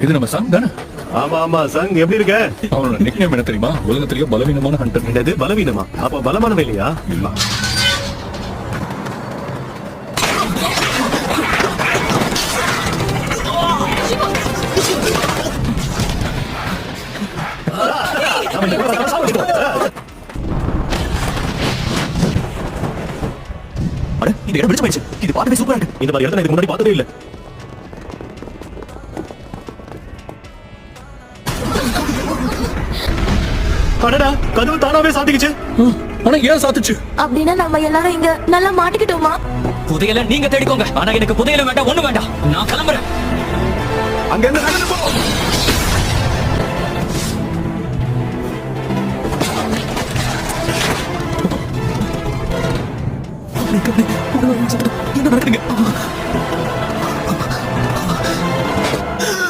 இது நம்ம சங் தானே? ஆமா ஆமா சங், எப்படி இருக்க? அவனோட நிக்நேம் என்ன தெரியுமா? உலகத்திலேயே பலவீனமான ஹண்டர். என்னது பலவீனமா? அப்ப பலமானவன் இல்லையா? இல்ல. அட, இந்த இடம் வெளிச்சமாயிடுச்சு. இது பார்க்கவே சூப்பரா இருக்கு. இந்த மாதிரி இடத்த நான் இதுக்கு முன்னாடி பார்த்ததே இல்ல. அடடா, கதவு தானாவே சாத்திக்கிச்சு. ஆனா ஏன் சாத்துச்சு? அப்படின்னா நம்ம எல்லாரும் இங்க நல்லா மாட்டிக்கிட்டோமா? புதையல நீங்க தேடிக்கோங்க. ஆனா எனக்கு புதையல வேண்டாம், ஒண்ணு வேண்டாம். நான் கிளம்புறேன். அங்க இருந்து நடந்து போ. என்ன நடக்குதுங்க?